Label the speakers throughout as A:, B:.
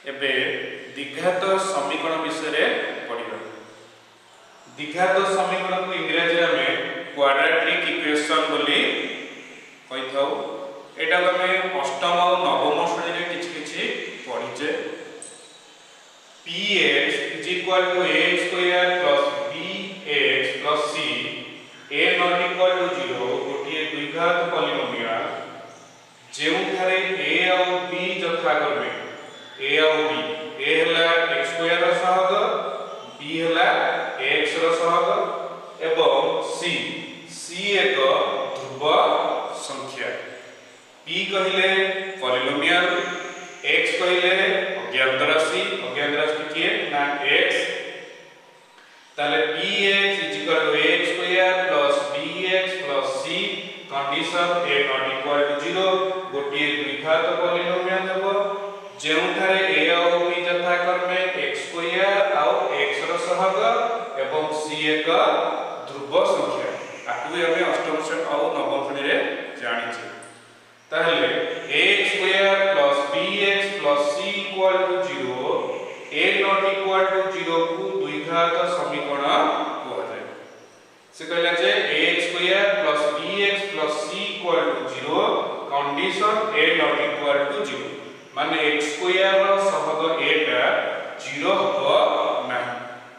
A: एबे द्विघात समीकरण विषय पढ़िबा। द्विघात समीकरण को इंग्रजी में क्वाड्रेटिक इक्वेशन बोली कहि थाउ। एटा हमें अष्टम और नवम श्रेणी रे किछि पढ़िचे। px = a² + bx + c a not equal to 0 गोटे द्विघात पॉलिनोमियल जेउठारे a और b यथाक्रमे a और b a हला x² रो सहग b हला x रो सहग एवं c एक ध्रुव संख्या। p कहिले पॉलिनोमियल, x कहिले अज्ञात राशि किए ना x। ताले px = a² + bx + c condition a not equal to 0 गोटे द्विघात पॉलिनोमियल हेबो जेउठारे a और b यथाक्रमे x² और x रो सहग एवं c एक ध्रुव संख्या। आकु हमें अष्टम श्रेणी और नवम श्रेणी रे जानिछे। ताहले a² + bx + c = 0 a not equal to 0 को द्विघात समीकरण कहल जाय। से कहला जे a² + bx + c = 0 condition a not equal to 0 माने x² रो सहग a टा 0 हो ना।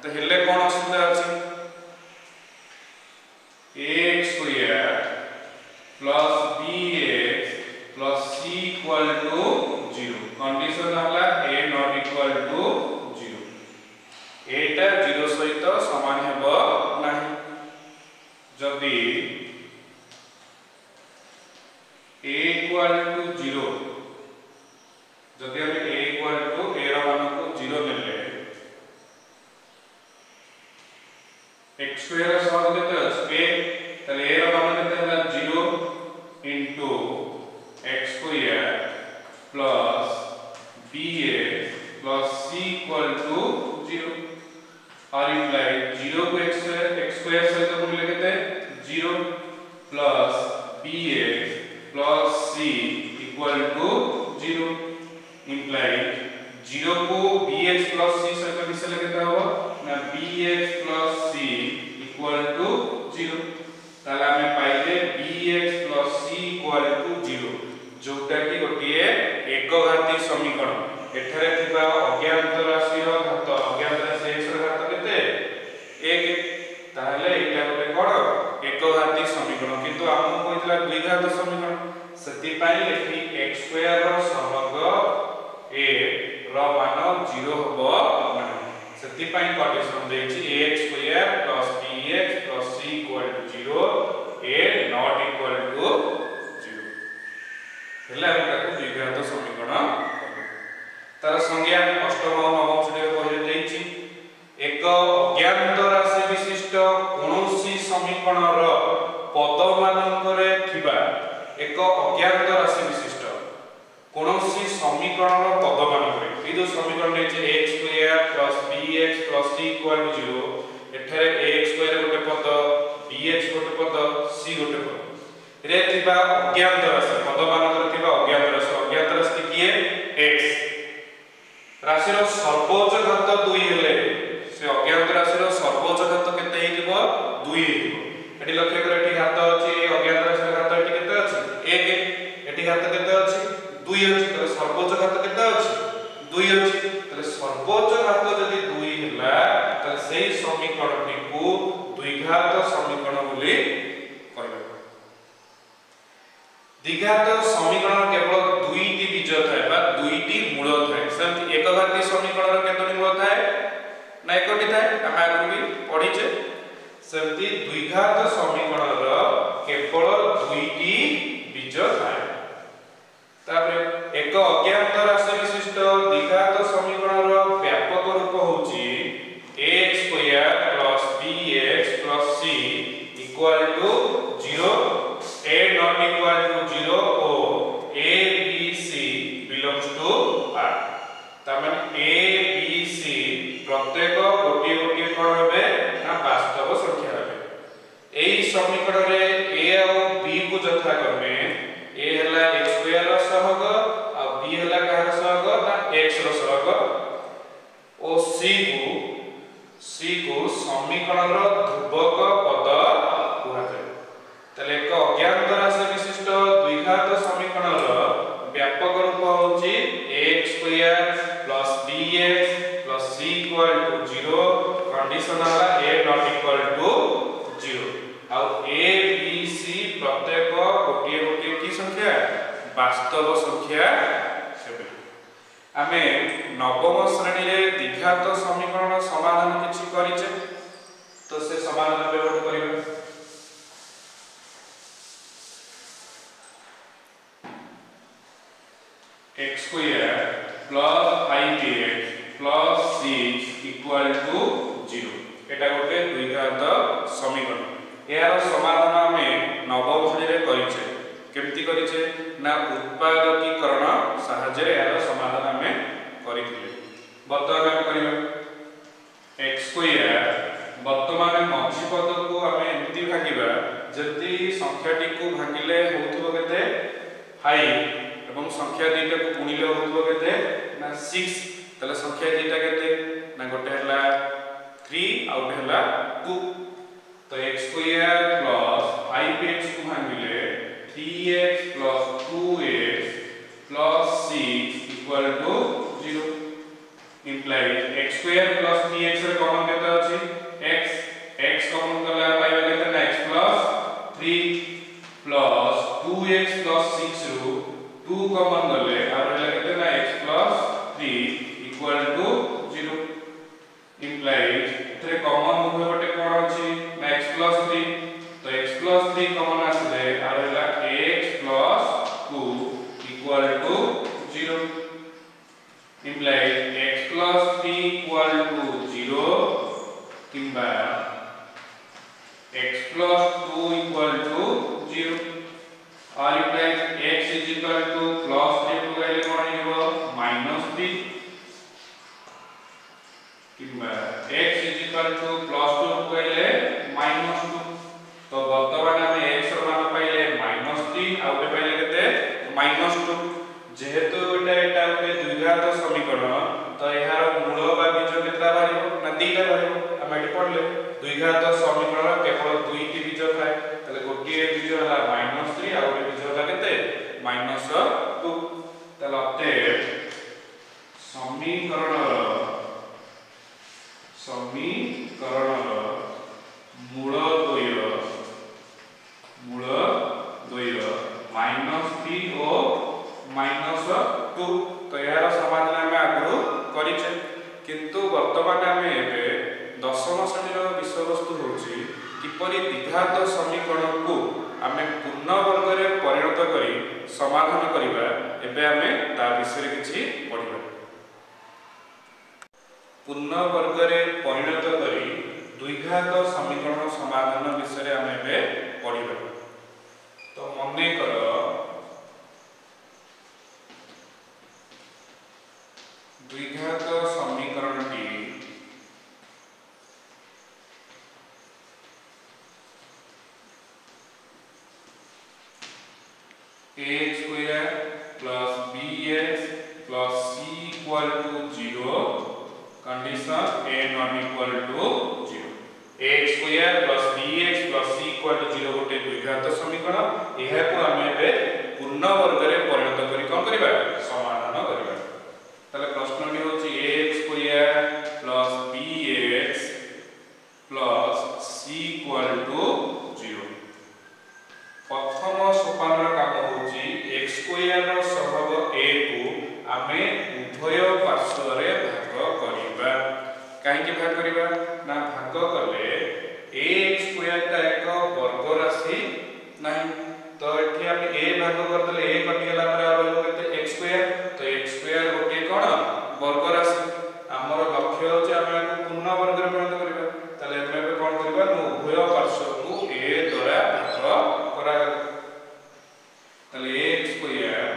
A: तो हेले कोन असुविधा अछि? a² + bx + c = 0 कंडीशन हला a not equal to 0 a टा 0 सहित समान हेबो नाही। जदि a = 0 जदि हम a रो मान को 0 नेले x² रो सहग केते अछि a तले a रो मान केते होला 0 * x² + bx + c = 0 और इम्प्लाई 0 को x² सहित गुणिले केते 0 + bx + c = 0 इम्प्लाई 0 को bx + c सहित मिसले केते हो ना bx + c = 0। ताला हमें पाइले bx + c = 0 जोटा कि गोटिए एकघाती समीकरण। एठारे थिबा अज्ञात राशि रो घात अज्ञात राशि x रो घात केते 1 ताहले एटा गोटे कोन एकघाती समीकरण किंतु हम कहितला द्विघात समीकरण। सती पाई एठी x² रो सहग a रो मान 0 होबो नाही। सती पाई कंडीशन देछि x² + bx + c = 0 a not equal to 0 हेला हम ताको द्विघात समीकरण तार संज्ञा अष्टम और नवम श्रेणी पहिले देछि। एक अज्ञात राशि विशिष्ट कोनोसी समीकरण रो पद मानकरे थिबा एक अज्ञात राशि विशिष्ट कोनोसी समीकरण रो पद मानकरे ए जो समीकरण देछि x² + bx + c = 0 एठारे x² गोटे पद bx गोटे पद c गोटे पद रे थिबा अज्ञात राशि पद मानकरे थिबा अज्ञात राशि किए x राशि रो सर्वोच्च घात 2 हेले से अज्ञात राशि रो सर्वोच्च घात केते हेतिबो 2 हेतिबो। एठी लक्ष्य कर एठी घात अछि अज्ञात राशि रो घात एठी केते अछि 1 एठी घात केते अछि 2 अछि त सर्वोच्च घात केते अछि 2 अछि। त सर्वोच्च घात यदि 2 हैला त सेही समीकरणटी को द्विघात समीकरण बोली कहबा। द्विघात समीकरण केवल दुईटी बीज थाए बा दुईटी मूल थाए। सेमति एकघाती समीकरण केतोटी मूल थाए ना एकटी थाए हम आगु भी पढिचे। सेमति द्विघात समीकरण रो केवल दुईटी बीज थाए। तापर एक अज्ञात राशि विशिष्ट द्विघात समीकरण रो व्यापक रूप होची x² + bx + c = 0 a not equal to 0 o a b c belongs to r। Tame a b c प्रत्येक गोटी गोटी कोन होबे ना वास्तव संख्या होबे। एही समीकरण रे a और b को यथाक्रमे a हला x² रो सहग और b हला कहर सहग ना x रो सहग समीकरण ध्रुवक पद कुहाଯାଏ। तले एक अज्ञात राशि विशिष्ट द्विघात समीकरण व्यापक रूप होची x square plus bx plus c equal to 0 condition वाला a नॉट इक्वल टू 0 आ a b c प्रत्येक गोटे गोटे की संख्या वास्तव संख्या हेबे। आमे नवम श्रेणी रे द्विघात समीकरण समाधान किछि करिचे तो से समाधान व्यवहार करिवे। x square plus 5x plus 6 equal to 0 एटा गोटे द्विघात समीकरण। यार समाधान आमे नवम श्रेणी रे करिचे केमती करिचे ना उत्पादकीकरण साहाय्य रे यार समाधान आमे करिथिले। वर्तमान आमे करिबा x स्क्वायर वर्तमान मझी पद को आमे एमती भागिबा जति संख्याटी को भागिले होथबो केते 5 एवं संख्या दुईटा को गुणिले होथबो केते ना 6 तले संख्या दुईटा केते ना गोटे हला 3 आउट हला 2 तो x स्क्वायर प्लस 5x को भागिले 3x plus 2x plus 6 equal to 0 implies x square plus 3x रे कॉमन केते अछि x कॉमन करला पाइबा केते ना x plus 3 plus 2x plus 6 रो 2 कॉमन करले आ रहला केते ना x plus 3 equal to 0 implies एथरे कॉमन उभय पटे कोन अछि ना x प्लस 3 तो x प्लस 3 कॉमन आसले आ रहला x plus 2 equal to 0 implies x plus 3 equal to 0 किंबा x plus 2 equal to 0 or implies x is equal to plus 3 को गले कोन हिबो minus 3 किंबा x is equal to plus 2 को गले minus 2 तो वर्तमान में x ର मान पाइले -3 आ उठे पाइले केते -2 जेहेतु एटा उठे द्विघात समीकरण तो यार मूल बा बीज केतला बारिबो ना दीटा बारिबो हम एटी पढले द्विघात समीकरण केवल दुईटी बीज थाए तले गोटिए बीज हला -3 आ गोटे बीज हला केते -2 तले अते समीकरण मूल द्वय -3 और -2 तो यार समाधान आमे आगु करिचे किंतु वर्तमान आमे एबे दशम श्रेणी रो विषय वस्तु होची किपरि द्विघात समीकरण को आमे पूर्ण वर्ग रे परिणत करी समाधान करिबा एबे आमे ता विषय रे किछि पढिबा। पूर्ण वर्ग रे परिणत करी द्विघात समीकरण समाधान विषय रे आमे एबे पढिबा। तो मने करो द्विघात समीकरणटी ax square plus bx plus c equal to 0 condition a not equal to 0 ax square plus bx plus c equal to 0 गोटे द्विघात समीकरण एहा को हमें बे पूर्ण वर्ग रे परिणत करी कोन करबा समाधान करबा। तले प्रश्न भी होची ax square plus bx plus c equal to 0 प्रथम सोपान काम होची x स्क्वायर रो सहग a को आमे उभय पार्श्व रे भाग करिबा। काहे के भाग करिबा ना भाग करले ax स्क्वायर ता एक वर्ग राशि नाही तो एठी आमे a भाग कर देले a कटि गेला पर रहलो केते x स्क्वायर तो x स्क्वायर गोटे कोन वर्ग राशि हमर लक्ष्य होचे आमे पूर्ण वर्ग रे परिणत करिबा तले एमे कोन करिबा उभय पार्श्व को a द्वारा भाग करा तले x square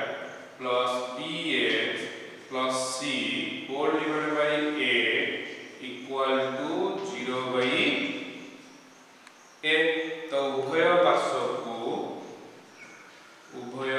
A: plus bx plus c whole divided बाय a equal to 0 by a तो उभय पार्श्व को उभय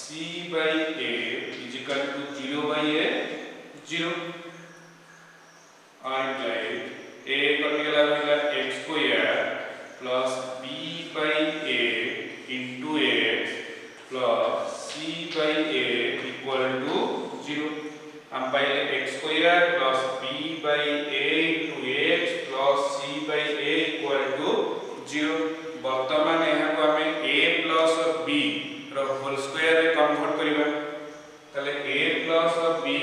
A: c by a is equal to 0 by a 0 and like a कटिगला रहला x square plus b by a into x plus c by a equal to 0 हम पाइले x square plus b by a into x plus c by a equal to 0 वर्तमान यहाँ को हमें a plus b रो whole square रे convert करिबा तले a plus b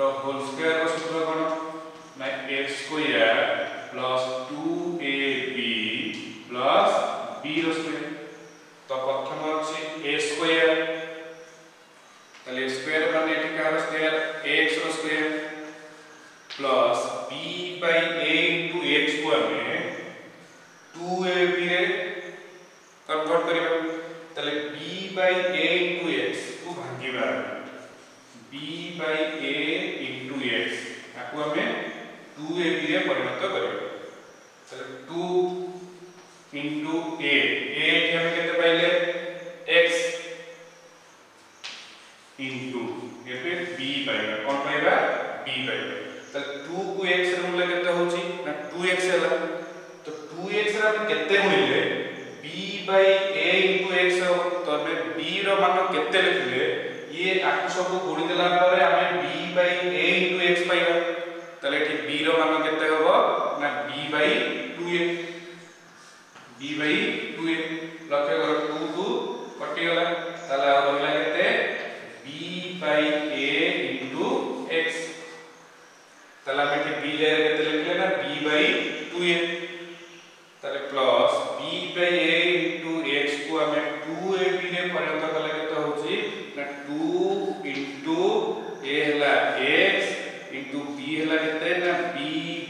A: रो होल स्क्वायर रो सूत्र कोन ना x square plus 2ab plus b रो स्क्वायर तो प्रथम अछि a square तले स्क्वायर माने एठी का स्क्वायर x रो square plus b by a into x को हमें 2ab रे कन्वर्ट करिबा तले b by a into x को भांगीबा b by a into x आको हमें 2ab रे परिणत करिबा तले 2 into a एठी हमें केते पाइले x into एपे b पाइबा कोन पाइबा b पाइबा तले 2 को x रे मूल्य केते होची ना 2x होला तो 2x रे हम केते गुणिले b by a into x हो तो हमें b रो मान केते लिखले ये आकु सब गुणी देला परे हमें b by a into x पाइबा तले ठीक b रो मान केते होबो ना b by 2a b by 2a लक्ष्य करो 2 2 कटि गला तले आ रहला केते b by a into x तले हमें ठीक b ले केते लिखले ना b by 2a तले plus b by a into x को हमें 2ab रे परिणत कले केते होची ना 2 into a हला x into b हला केते ना b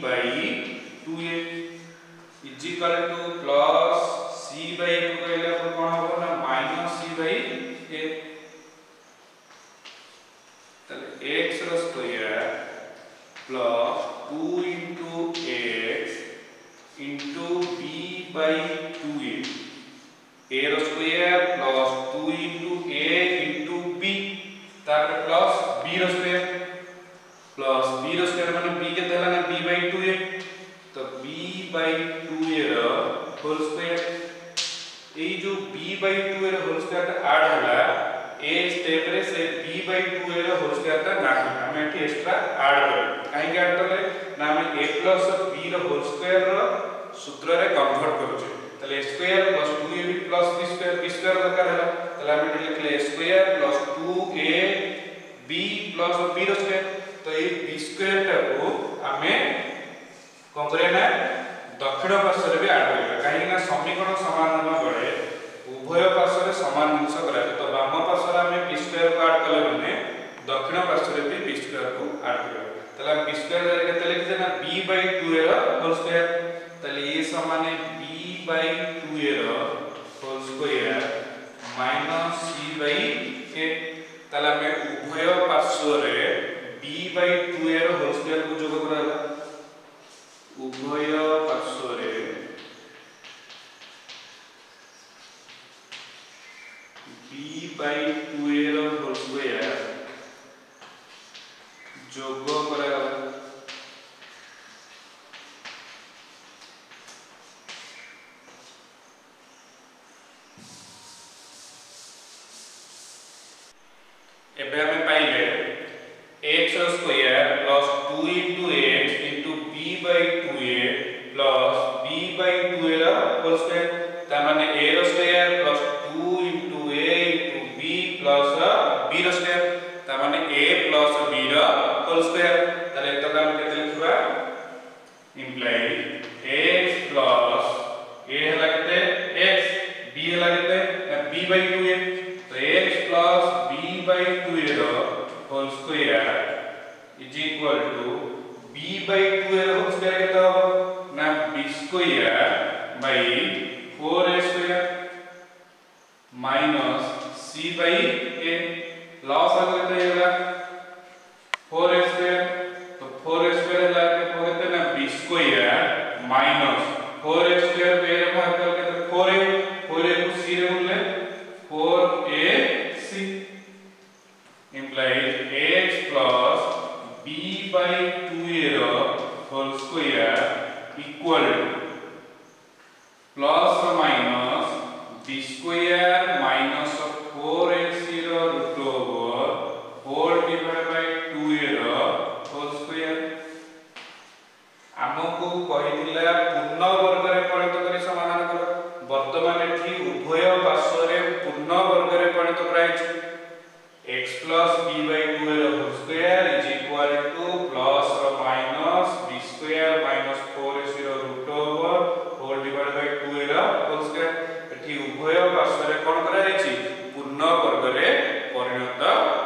A: by 2a is equal to plus c by a को कहले अपन कोन होबो ना minus c by a तले x रो square plus 2 into x into b by 2a a रो square plus 2 into a into b तापर plus b रो square plus b रो स्क्वायर माने b के देला ना b by 2a तो b by 2a रो होल स्क्वायर ए जो b by 2a रो होल स्क्वायर ता ऐड होला ए स्टेप रे से b by 2a रो होल स्क्वायर ता नाही हम एठी एक्स्ट्रा ऐड कर काहे के ऐड करले ना हम a plus b रो होल स्क्वायर रो सूत्र रे कन्वर्ट करू छै तले square plus 2ab plus b square दरकार हैला तले हम लिखले square plus 2ab plus b रो स्क्वायर तो ए b स्क्वायर टा को हमें कोन करे ना दक्षिण पार्श्व रे भी ऐड करबा काहे ना समीकरण समान न बळे उभय पार्श्व रे समान अंश करा तो वाम पार्श्व रे हमें b स्क्वायर को ऐड कले माने दक्षिण पार्श्व रे भी b स्क्वायर को ऐड करबा तले हम b स्क्वायर रे केते लिखि ना b by 2a रो होल स्क्वायर तले ये समान b by 2a रो whole square minus c by a तले हमें उभय पार्श्व रे b by 2a रो होल स्क्वायर को जोग कराला उभय पार्श्व रे b by 2a रो होल स्क्वायर जोग कराला एबे हमें पाइले x square plus 2 into x into b by 2a plus b by 2a रा होल स्क्वायर ता माने a रो square plus 2 into a into b plus b रो स्क्वायर ता माने a plus b रा होल स्क्वायर ताले तो हम केते लिखबा इम्प्लाई x plus a हला केते x b हला केते b by 2a तो x plus b by 2a रो whole square is equal to b by 2a रो होल स्क्वायर केते हो ना b square by 4a square minus c by a लॉस आ केते होला 4a स्क्वायर तो 4a स्क्वायर हला के होते ना b square minus 4a square पे भाग करके तो 4a को c रे बोलले 4ac by 2a whole square equal to plus or minus b square minus 4ac root over whole divided by 2a whole square। आमको कहिदिला पूर्ण वर्ग रे परिणत करी समाधान कर। वर्तमान एठी उभय पार्श्व रे पूर्ण वर्ग रे परिणत कराइछ। x plus b by 2a whole square is equal to plus or minus b square minus 4ac root over whole divided by 2a whole square। एठी उभय पार्श्व रे कोन कराइछि पूर्ण वर्ग रे परिणत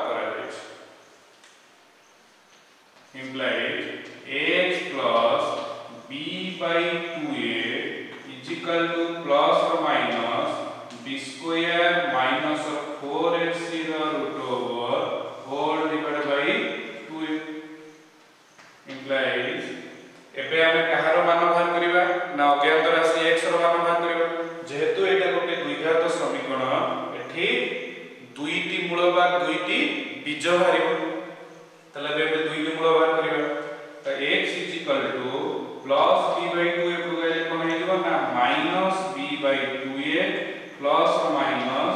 A: कराइछि। implies x plus b by 2a is equal to plus or minus b square minus 4ac root over whole divided by 2a। implies एबे हम कहार मान बाहर करिबा ना अज्ञात राशि x रो मान बाहर करिबा। जेहेतु एटा गोटे द्विघात समीकरण एठी दुईटी मूल बा दुईटी बीज बाहरिबो तले एबे दुईटी मूल बाहर करिबा। त x is equal to plus b by 2a को गले कोन हेजबो ना minus b by 2a plus or minus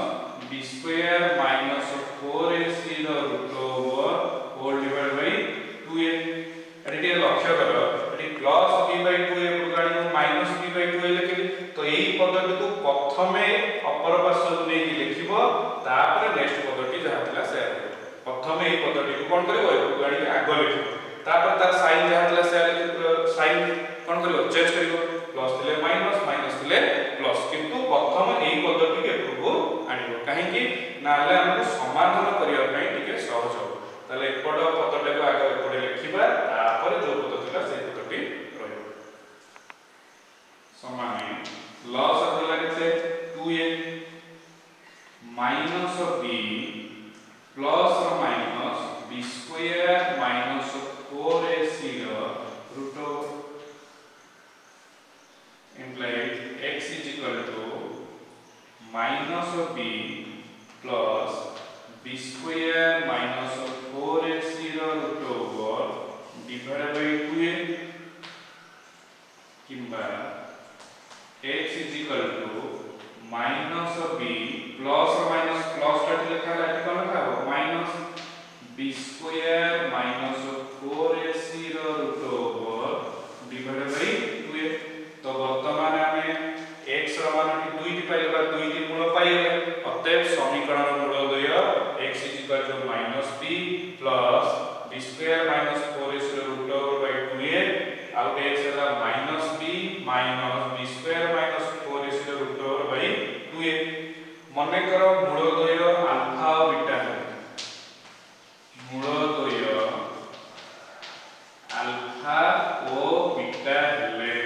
A: b square minus 4ac root over whole divided by 2a। Eighty लक्ष्य करो eighty plus b by 2a को गले minus b by 2a लिखिली तो एही पदटी को प्रथमे अपर पार्श्व नै लिखिबो तापर नेक्स्ट पदटी जहा थिला से प्रथमे एही पदटी को कोन करबो एको गाडी आगो लिखिबो तापर तार साइन जहा थिला से साइन कोन करबो चेंज करबो प्लस थिले माइनस माइनस थिले प्लस किंतु प्रथम एही पदटी के एपरको आनिबो काहे कि नाले हमको समाधान करिया पई टिके सहज हो ताले एपड पदटी को आगो एपडे लिखिबा तापर जो पद थिला से पदटी रहइबो समान लॉस अथला केते 2a minus b plus or minus b square minus 4ac root over implies x is equal to minus b plus b square minus 4ac root over divided by 2a किंबा x is equal to minus b plus or minus plus टा लिखा है eighty कोन लिखा हो minus b square minus 4ac root over divided by 2a। तो वर्तमान हमें x रो मान की दुईटी पाइबा दुईटी मूल पाइले अतएव समीकरण मूल द्वय x is equal to minus b plus b square minus 4ac root over by 2a out x है minus b minus b square minus 4ac root over by 2a। मने करो मूल द्वय अल्फा और बीटा है मूल द्वय अल्फा और बीटा हेले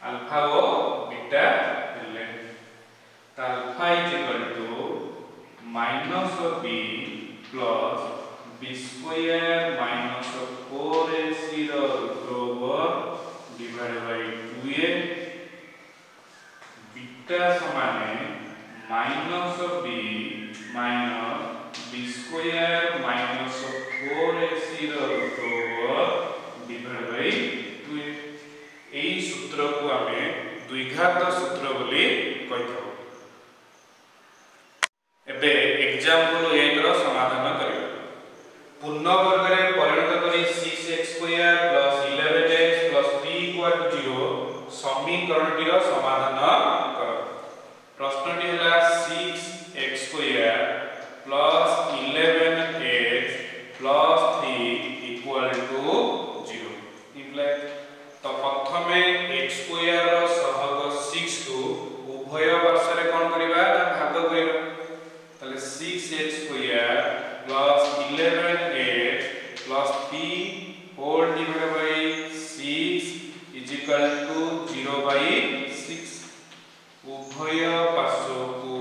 A: अल्फा और बीटा हेले त alpha is equal to minus b plus b square minus 4ac root over divided by 2a beta समान minus b minus b square minus 4ac root over divided by 2a। एई सूत्र को हमें द्विघात सूत्र बोली कहिथौ। एबे एग्जांपल 1 रो समाधान करियो। पूर्ण वर्ग रे परिणत करी 6x² 11x 3 0 समीकरणटी रो समाधान करो। प्रश्नटी हला 6x² 11x 3 0 इम्प्लाय तो प्रथमे x² रो सहग 6 को उभय पार्श्व रे कोन करिबा ना भाग करिबा तले 6x² 11x 3 whole divided by 6 is equal to 0 by 6 उभय पार्श्व को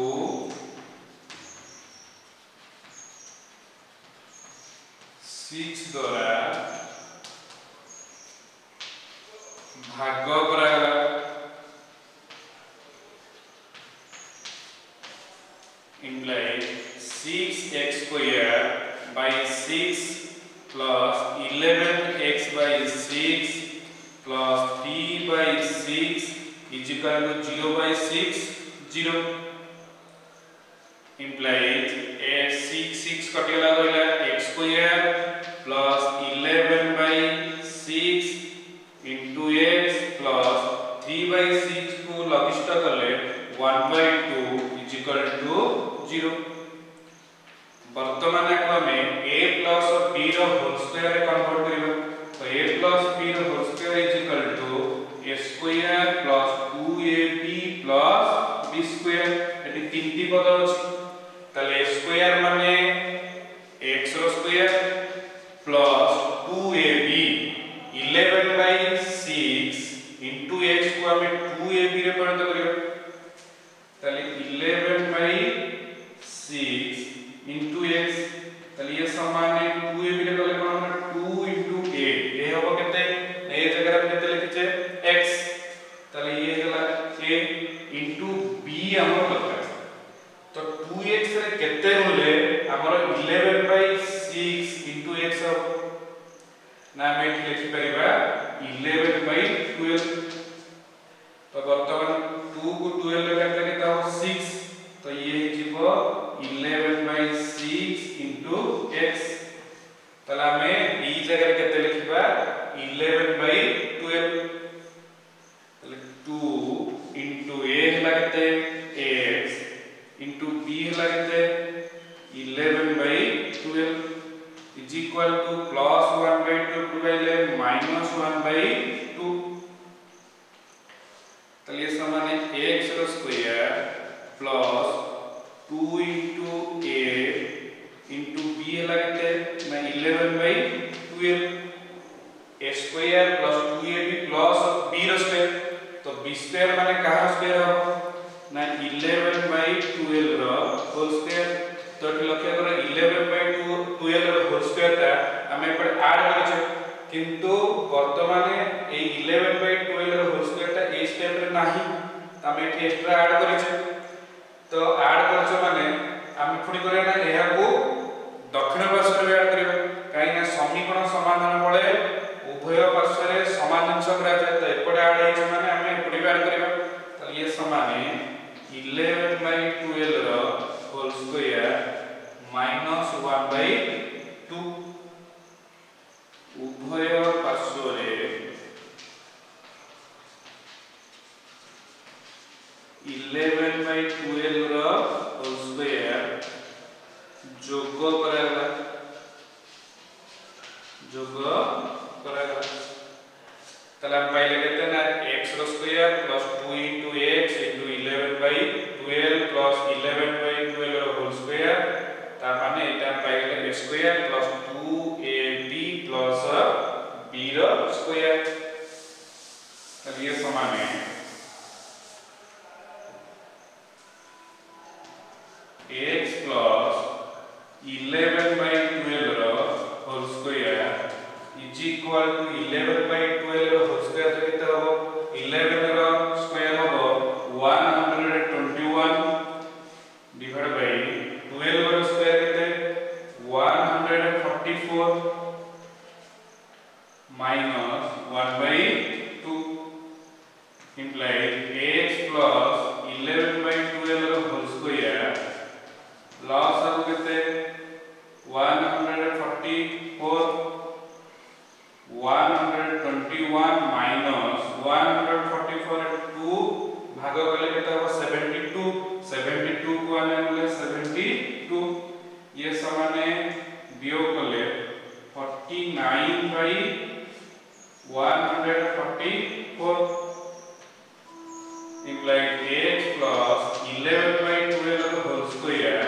A: 6 द्वारा भाग करागला implies 6x² by 6 plus 11x by 6 plus 3 by 6 is equal to 0 by 6 0 implies a 6 कटिला गइला x square plus 11 by 6 into x plus 3 by 6 को लघिष्ठ करले 1 by 2 is equal to 0 वर्तमान को हमें a plus b रो होल स्क्वायर रे convert करियो तो a plus b रो whole square is equal to a square plus 2ab plus b square एटी तीनटी पद अछि ताले a square माने x रो square plus 2ab 11 by 6 into x को हमें 2ab रे परिणत करियो ताले 11 by 6 into x ताले ये समान है 2ab रे कले कोन 2 into a ए होबो केते ए जगह रे केते लिखिचे x ताले ये गला a into b हमर दरकार तो 2x रे केते होले हमर 11 by 6 into x हो ना मैं लिखि परिबा 11 by 12 तो वर्तमान 2 को 12 रे काटले केता हो 6 तो ये जीवो 11 by 6 into x तला में b जगह केते लिखिबा 11 by 12 तले 2 into a हला केते x into b हला केते 11 by 12 is equal to plus 1 by 2 divided minus 1 by 2 तले समान है x रो square plus 2 into a into b हला केते ना 11 by 12 a square plus 2ab plus b रो स्क्वायर तो b स्क्वायर माने कहा स्क्वायर हो ना 11 by 12 रो होल स्क्वायर तो लक्ष्य करो 11 by 12 रो होल स्क्वायर ता हमें पर ऐड करिछ किंतु वर्तमान ए 11 by 12 रो होल स्क्वायर ता ए स्टेप रे नाही हमें एक्स्ट्रा ऐड करिछ तो ऐड करछ माने हम पुणी करे ना एहा को दक्षिण पार्श्व रे ऐड करियो काई ना समीकरण समाधान बळे उभय पार्श्व रे समान अंश करा जाय तो एपडे ऐड होइछ माने हम एपडे ऐड करियो तो ये समान 11 by 12 रो होल स्क्वायर minus 1 by 2 उभय पार्श्व रे 11 by 12 रो होल स्क्वायर जोग कराला तला पहले कहते ना x रो square plus 2 into x into 11 by 12 plus 11 by 12 रो होल स्क्वायर ता माने एटा पहले x square plus 2ab plus b रो स्क्वायर तब ये समान है x plus 11 by 12 रो whole square is equal to 11 by 12 रो होल स्क्वायर तो कितना हो 11 रो स्क्वायर हो 121 डिवाइड बाय 12 रो स्क्वायर कितने 144 minus 1 by 2 implies x plus 11 by 12 रो होल स्क्वायर लॉस अब कितने 144 121 minus 144 2 भाग करले केता हो 72 को आने वाले 72 ये समान है वियोग करले 49 by 144 implies x plus 11 by 12 whole square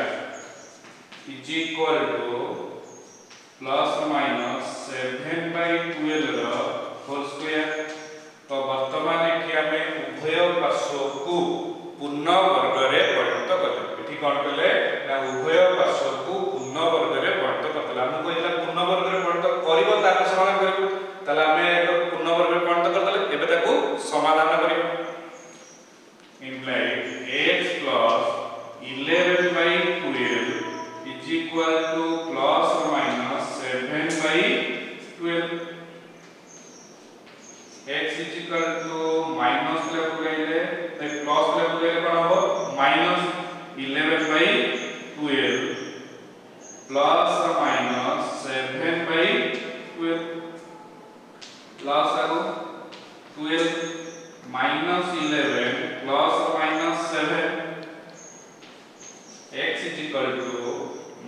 A: is equal to plus minus 7 by 12 whole square तो वर्तमान एठी हमें उभय पार्श्व को पूर्ण वर्ग रे परिणत करले एठी कोन कले ना उभय पार्श्व को पूर्ण वर्ग रे परिणत करले हम कोइला पूर्ण वर्ग रे परिणत करिवो ताको समाधान करिवो तला हमें पूर्ण वर्ग रे परिणत करले एबे ताको समाधान करिवो implies x plus 11 by 12 is equal to plus minus 7 by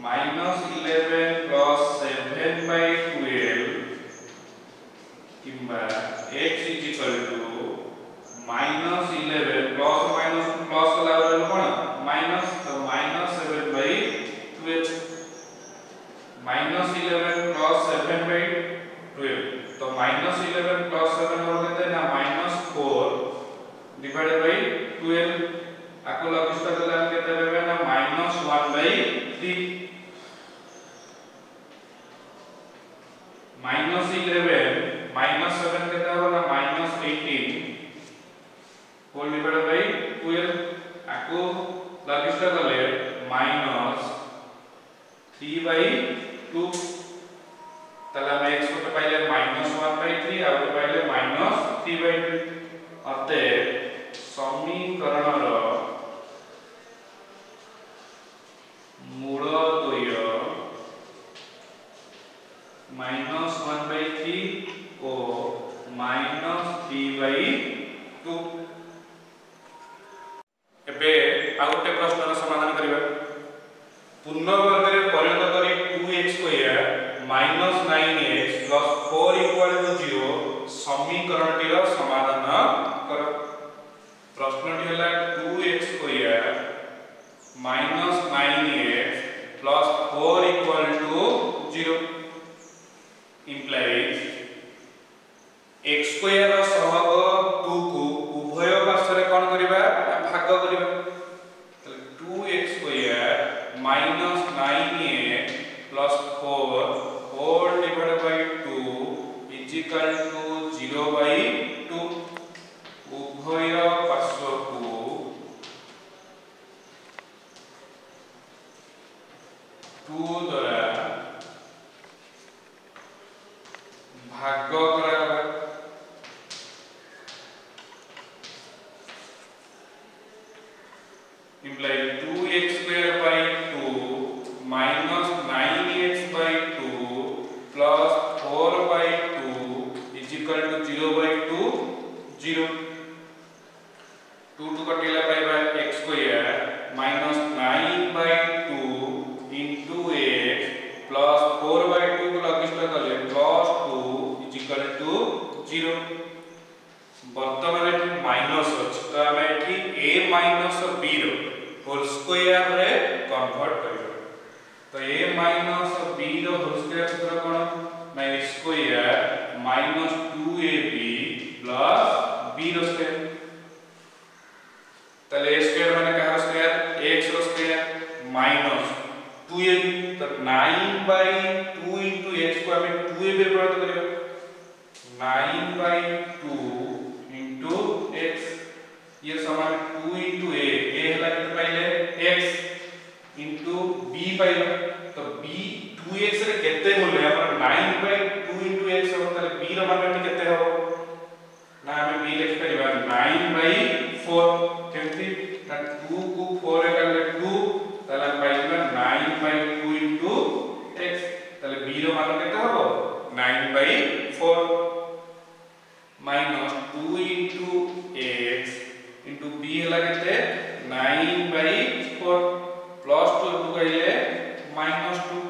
A: -11 plus 7/12 किंबा x is equal to -11 plus minus plus लावल कोन माइनस तो -7/12 -11 plus 7/12 तो -11 plus 7 हो केते ना -4 divided by 12 आको लघुष्ठ देला केते देबे ना -1/3 -11 -7 केते हो ना -18 होल डिवाइडेड बाय 12 आको लघुष्ठ करले -3/2 तला हम x को पाइले -1/3 आ को पाइले -3/2 अते समीकरण रो मूल द्वय -1/3 ओ -3/2 एबे आउटे प्रश्नर समाधान करिबा पूर्ण वर्ग रे परिणत करी 2x स्क्वायर -9x 4 0 समीकरणटी रो समाधान कर प्रश्नटी हला 2x square -9x 4 0 implies x square रो सहग 2 को उभय पार्श्व रे कोन करिबा भाग करिबा 2x square -9x plus 4 whole divided by 2 is equal to 0/2 उभय पार्श्व को 2 द्वारा भाग कराबा imply 2x square by 2 -9x/2 plus 4/2 is equal to 0/2 0 2 to कटिला पाइबा x square -9/2 into x plus 4/2 को लघुष्ठ करले plus 2 is equal to 0 वर्तमान एठी माइनस अछि तो हम एठी a minus b रो होल स्क्वायर रे कन्वर्ट करियो तो a minus b रो होल स्क्वायर सूत्र कोन ना a square -2ab plus b रो स्क्वायर तले a स्क्वायर माने कहार स्क्वायर x रो स्क्वायर minus 2ab तो 9/2 into x को हम 2ab रे परिवर्तित करियो 9/2 into x ये समान 2 into a हला केते पाइले x into b पाइलो तो b 2x रे केते होले हमर 9/2 into x हो तले b रो मान केते हो ना हम b लिख परिबा 9/4 केमति ना 2 को 4 रे करले 2 तले पाइबा 9/2 into x तले b रो मान केते हो 9/4 minus 2 into x into b हला केते 9/4 plus 2 को कहिले -2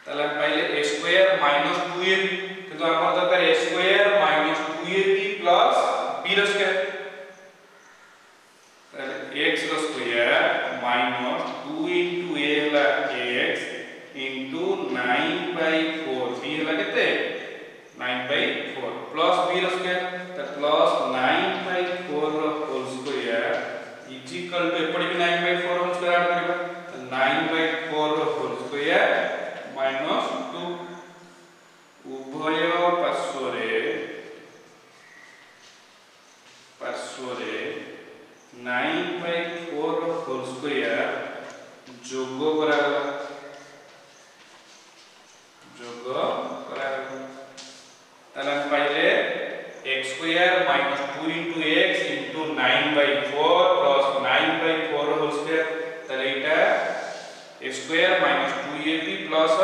A: तले पहले a square -2ab किंतु हमर दरकार a square -2ab plus b रो स्क्वायर तले x रो स्क्वायर -2 into a हला x into 9/4 b हला केते 9/4 plus b रो स्क्वायर तो plus 9/4 रो whole square is equal to एपडी भी 9/4 होल स्क्वायर ऐड करबा तो 9/4 रो होल स्क्वायर -2 उभय पार्श्व रे 9/4 रो होल स्क्वायर जोग करागला तले हम पाइले x square -2 into x into 9/4 plus 9/4 whole square तले इटा a square -2ab plus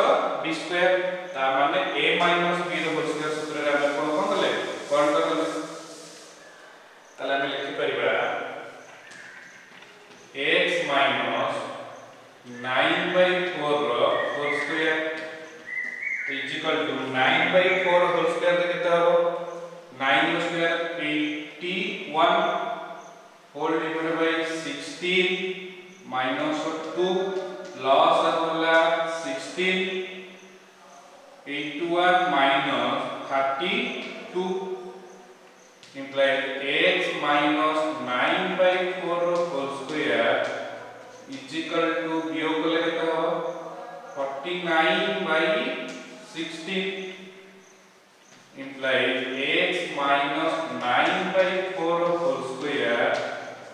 A: b square ता माने a minus b row whole square सूत्र रे हम कोन करले तले हम लिखि परिबा x minus 9 9/4 रो whole square is equal to 9/4 whole square तो कितना हो 9 रो square 81 whole divided by 16 minus 2 लॉस होला 16 81 minus 32 implies x minus 9/4 whole square is equal to वियोग को लेके तो 49/16 implies x minus 9/4 whole square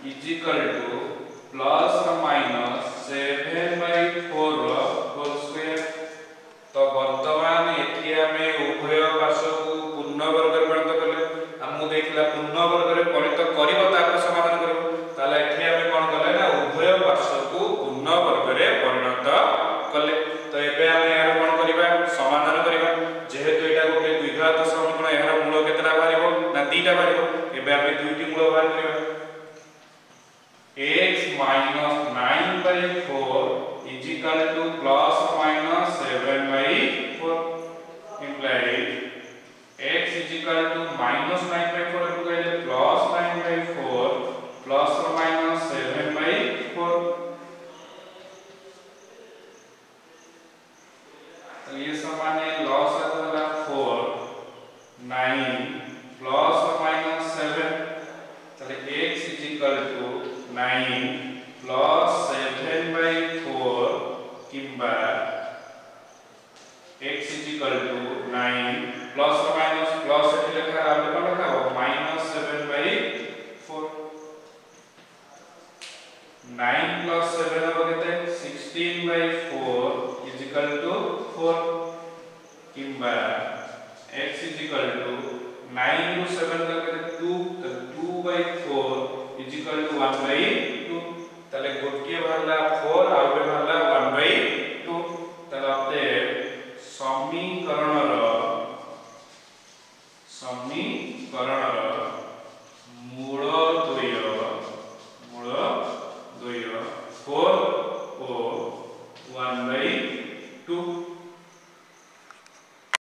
A: is equal to plus or minus 7/4 whole square। तो वर्तमान एथि हमें उभय पार्श्व को पूर्ण वर्ग रे परिणत करले हमु देखला पूर्ण वर्ग रे परिणत करिवो तापर समाधान करिवो ताले एथि हमें कोन करले ना उभय पार्श्व को पूर्ण वर्ग रे परिणत करले। तो एबे हमें यार कोन करिबा समाधान करिबा जेहेतु एटा गोटे द्विघात समीकरण यार मूल केतरा बारिबो ना दीटा बारिबो एबे हमें दुईटी मूल बाहर करिबा x minus 9/4 is equal to plus or minus 7/4 implies x is equal to minus 9/4 to get plus 9/4 plus or minus 7/4। तो ये समान है लॉस वाला 4 9 plus or minus 7 चले x is equal to 9 plus 7/4 किंबा x is equal to 9 plus or minus plus एठी लिखा आपने कौन लिखा हो minus 7/4 9 plus 7 हो कितने 16/4 is equal to 4 किंबा x is equal to 9 to 7 का कितने 2 तो 2/4 is equal to 1/4